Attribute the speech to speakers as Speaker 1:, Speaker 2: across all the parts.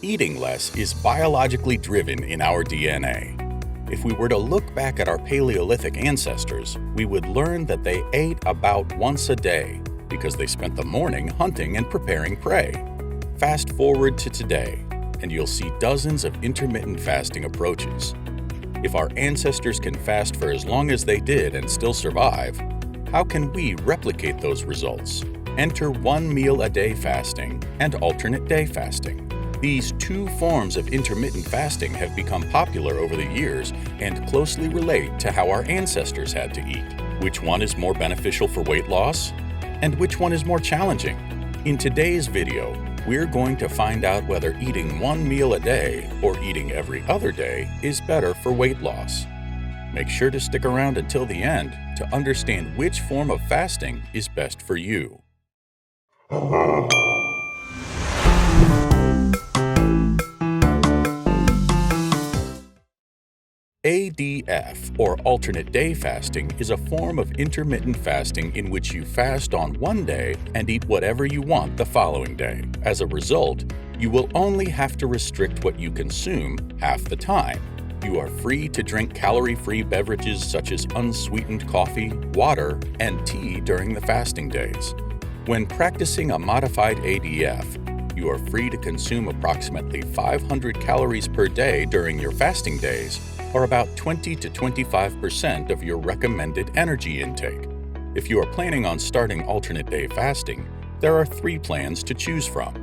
Speaker 1: Eating less is biologically driven in our DNA. If we were to look back at our Paleolithic ancestors, we would learn that they ate about once a day because they spent the morning hunting and preparing prey. Fast forward to today, and you'll see dozens of intermittent fasting approaches. If our ancestors can fast for as long as they did and still survive, how can we replicate those results? Enter 1 meal a day fasting and alternate day fasting. These two forms of intermittent fasting have become popular over the years and closely relate to how our ancestors had to eat. Which one is more beneficial for weight loss? And which one is more challenging? In today's video, we're going to find out whether eating 1 meal a day or eating every other day is better for weight loss. Make sure to stick around until the end to understand which form of fasting is best for you. ADF, or alternate day fasting, is a form of intermittent fasting in which you fast on one day and eat whatever you want the following day. As a result, you will only have to restrict what you consume half the time. You are free to drink calorie-free beverages such as unsweetened coffee, water, and tea during the fasting days. When practicing a modified ADF, you are free to consume approximately 500 calories per day during your fasting days, or about 20 to 25% of your recommended energy intake. If you are planning on starting alternate day fasting, there are 3 plans to choose from.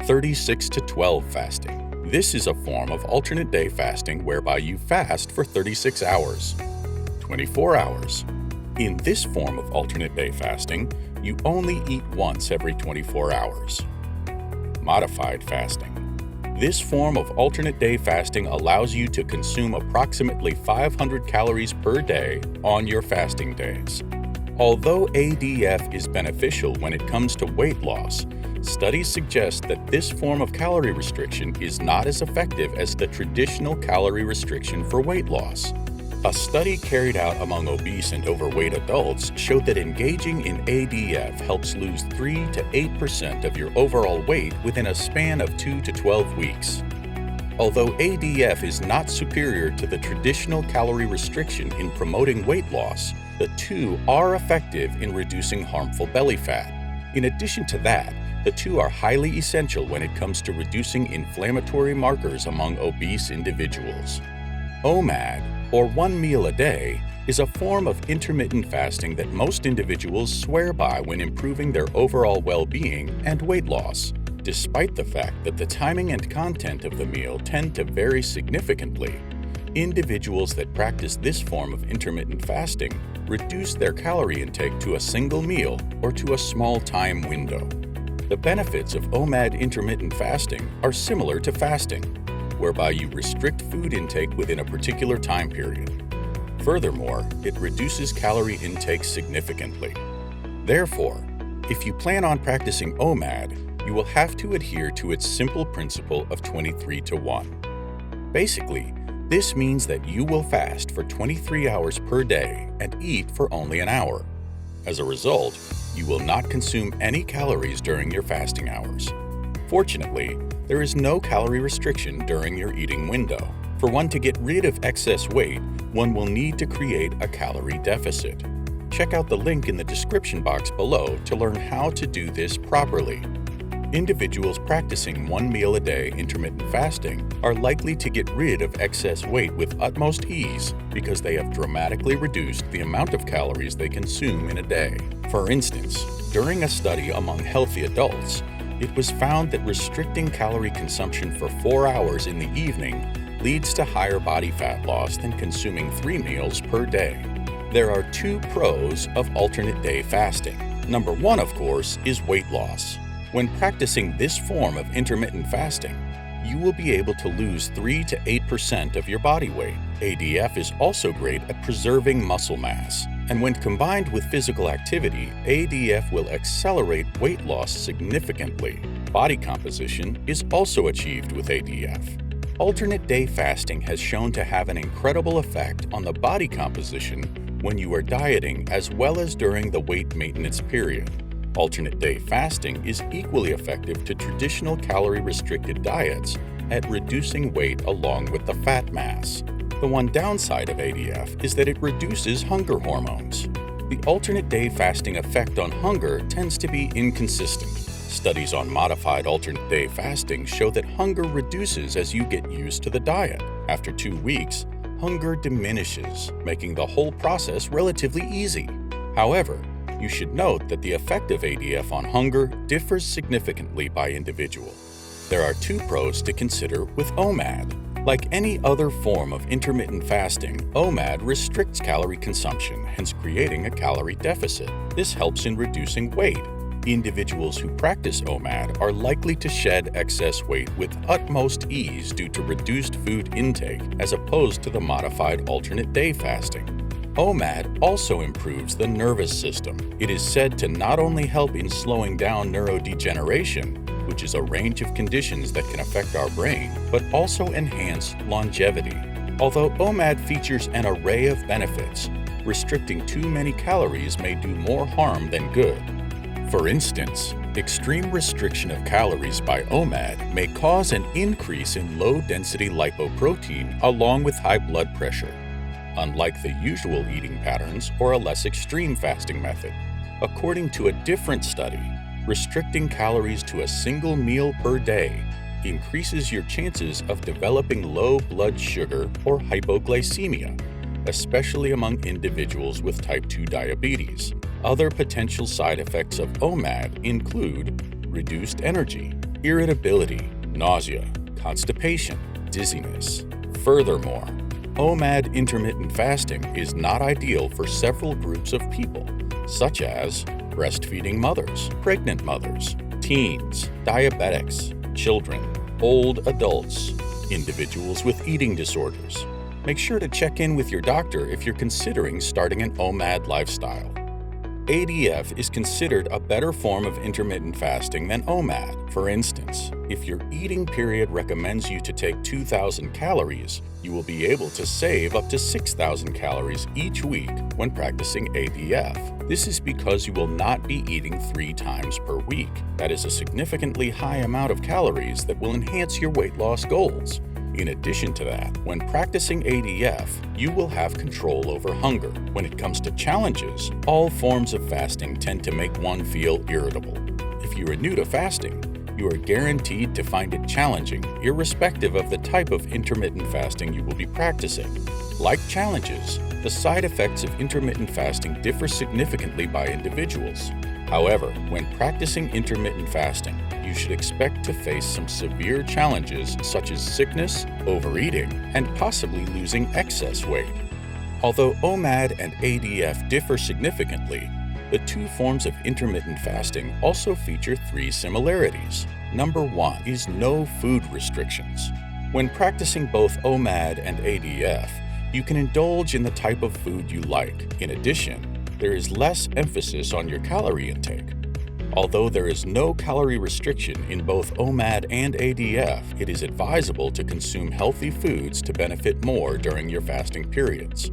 Speaker 1: 36 to 12 fasting. This is a form of alternate day fasting whereby you fast for 36 hours. 24 hours. In this form of alternate day fasting, you only eat once every 24 hours. Modified fasting. This form of alternate day fasting allows you to consume approximately 500 calories per day on your fasting days. Although ADF is beneficial when it comes to weight loss, studies suggest that this form of calorie restriction is not as effective as the traditional calorie restriction for weight loss. A study carried out among obese and overweight adults showed that engaging in ADF helps lose 3 to 8% of your overall weight within a span of 2 to 12 weeks. Although ADF is not superior to the traditional calorie restriction in promoting weight loss, the two are effective in reducing harmful belly fat. In addition to that, the two are highly essential when it comes to reducing inflammatory markers among obese individuals. OMAD, or 1 meal a day, is a form of intermittent fasting that most individuals swear by when improving their overall well-being and weight loss, despite the fact that the timing and content of the meal tend to vary significantly. Individuals that practice this form of intermittent fasting reduce their calorie intake to a single meal or to a small time window. The benefits of OMAD intermittent fasting are similar to fasting, whereby you restrict food intake within a particular time period. Furthermore, it reduces calorie intake significantly. Therefore, if you plan on practicing OMAD, you will have to adhere to its simple principle of 23 to 1. Basically, this means that you will fast for 23 hours per day and eat for only an hour. As a result, you will not consume any calories during your fasting hours. Fortunately, there is no calorie restriction during your eating window. For one to get rid of excess weight, one will need to create a calorie deficit. Check out the link in the description box below to learn how to do this properly. Individuals practicing 1 meal a day intermittent fasting are likely to get rid of excess weight with utmost ease because they have dramatically reduced the amount of calories they consume in a day. For instance, during a study among healthy adults, it was found that restricting calorie consumption for 4 hours in the evening leads to higher body fat loss than consuming 3 meals per day. There are 2 pros of alternate day fasting. Number 1, of course, is weight loss. When practicing this form of intermittent fasting, you will be able to lose 3 to 8% of your body weight. ADF is also great at preserving muscle mass, and when combined with physical activity, ADF will accelerate weight loss significantly. Body composition is also achieved with ADF. Alternate day fasting has shown to have an incredible effect on the body composition when you are dieting as well as during the weight maintenance period. Alternate day fasting is equally effective to traditional calorie-restricted diets at reducing weight along with the fat mass. The one downside of ADF is that it reduces hunger hormones. The alternate day fasting effect on hunger tends to be inconsistent. Studies on modified alternate day fasting show that hunger reduces as you get used to the diet. After 2 weeks, hunger diminishes, making the whole process relatively easy. However, you should note that the effect of ADF on hunger differs significantly by individual. There are 2 pros to consider with OMAD. Like any other form of intermittent fasting, OMAD restricts calorie consumption, hence creating a calorie deficit. This helps in reducing weight. Individuals who practice OMAD are likely to shed excess weight with utmost ease due to reduced food intake as opposed to the modified alternate day fasting. OMAD also improves the nervous system. It is said to not only help in slowing down neurodegeneration, which is a range of conditions that can affect our brain, but also enhance longevity. Although OMAD features an array of benefits, restricting too many calories may do more harm than good. For instance, extreme restriction of calories by OMAD may cause an increase in low-density lipoprotein along with high blood pressure, unlike the usual eating patterns or a less extreme fasting method. According to a different study, restricting calories to a single meal per day increases your chances of developing low blood sugar or hypoglycemia, especially among individuals with type 2 diabetes. Other potential side effects of OMAD include reduced energy, irritability, nausea, constipation, dizziness. Furthermore, OMAD intermittent fasting is not ideal for several groups of people, such as breastfeeding mothers, pregnant mothers, teens, diabetics, children, old adults, individuals with eating disorders. Make sure to check in with your doctor if you're considering starting an OMAD lifestyle. ADF is considered a better form of intermittent fasting than OMAD. For instance, if your eating period recommends you to take 2,000 calories, you will be able to save up to 6,000 calories each week when practicing ADF. This is because you will not be eating 3 times per week. That is a significantly high amount of calories that will enhance your weight loss goals. In addition to that, when practicing ADF, you will have control over hunger. When it comes to challenges, all forms of fasting tend to make one feel irritable. If you are new to fasting, you are guaranteed to find it challenging, irrespective of the type of intermittent fasting you will be practicing. Like challenges, the side effects of intermittent fasting differ significantly by individuals. However, when practicing intermittent fasting, you should expect to face some severe challenges such as sickness, overeating, and possibly losing excess weight. Although OMAD and ADF differ significantly, the 2 forms of intermittent fasting also feature 3 similarities. Number 1 is no food restrictions. When practicing both OMAD and ADF, you can indulge in the type of food you like. In addition, there is less emphasis on your calorie intake. Although there is no calorie restriction in both OMAD and ADF, it is advisable to consume healthy foods to benefit more during your fasting periods.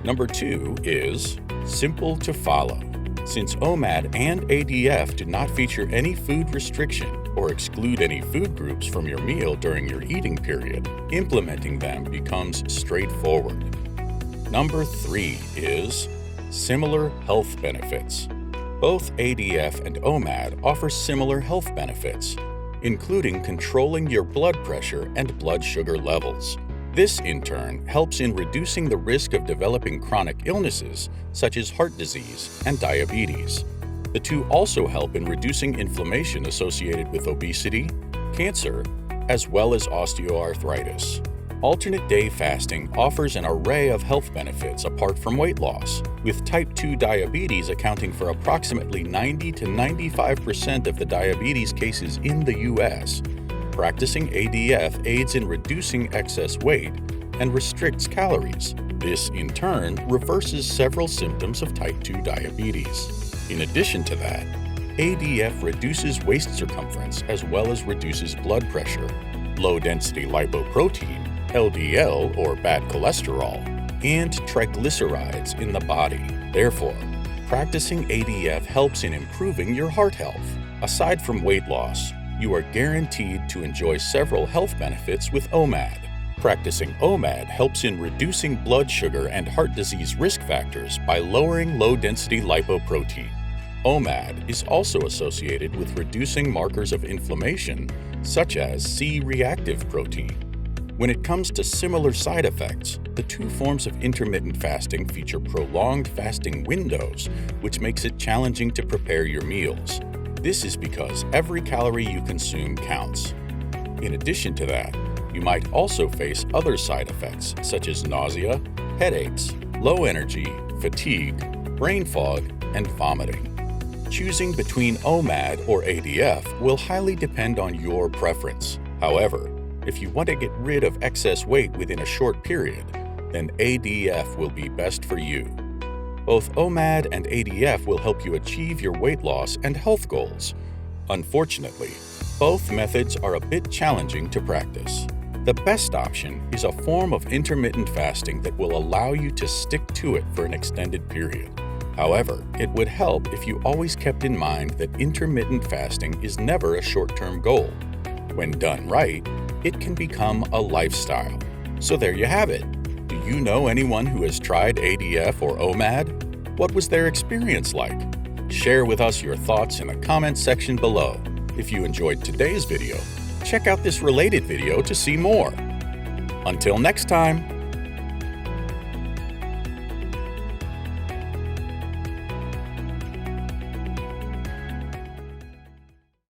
Speaker 1: Number 2 is simple to follow. Since OMAD and ADF do not feature any food restriction or exclude any food groups from your meal during your eating period, implementing them becomes straightforward. Number 3 is similar health benefits. Both ADF and OMAD offer similar health benefits, including controlling your blood pressure and blood sugar levels. This, in turn, helps in reducing the risk of developing chronic illnesses such as heart disease and diabetes. The 2 also help in reducing inflammation associated with obesity, cancer, as well as osteoarthritis. Alternate day fasting offers an array of health benefits apart from weight loss, with type 2 diabetes accounting for approximately 90 to 95% of the diabetes cases in the U.S. Practicing ADF aids in reducing excess weight and restricts calories. This, in turn, reverses several symptoms of type 2 diabetes. In addition to that, ADF reduces waist circumference as well as reduces blood pressure, low-density lipoprotein, LDL or bad cholesterol, and triglycerides in the body. Therefore, practicing ADF helps in improving your heart health. Aside from weight loss, you are guaranteed to enjoy several health benefits with OMAD. Practicing OMAD helps in reducing blood sugar and heart disease risk factors by lowering low-density lipoprotein. OMAD is also associated with reducing markers of inflammation, such as C-reactive protein. When it comes to similar side effects, the two forms of intermittent fasting feature prolonged fasting windows, which makes it challenging to prepare your meals. This is because every calorie you consume counts. In addition to that, you might also face other side effects such as nausea, headaches, low energy, fatigue, brain fog, and vomiting. Choosing between OMAD or ADF will highly depend on your preference. However, if you want to get rid of excess weight within a short period, then ADF will be best for you. Both OMAD and ADF will help you achieve your weight loss and health goals. Unfortunately, both methods are a bit challenging to practice. The best option is a form of intermittent fasting that will allow you to stick to it for an extended period. However, it would help if you always kept in mind that intermittent fasting is never a short-term goal. When done right, it can become a lifestyle. So there you have it. Do you know anyone who has tried ADF or OMAD? What was their experience like? Share with us your thoughts in the comments section below. If you enjoyed today's video, check out this related video to see more. Until next time!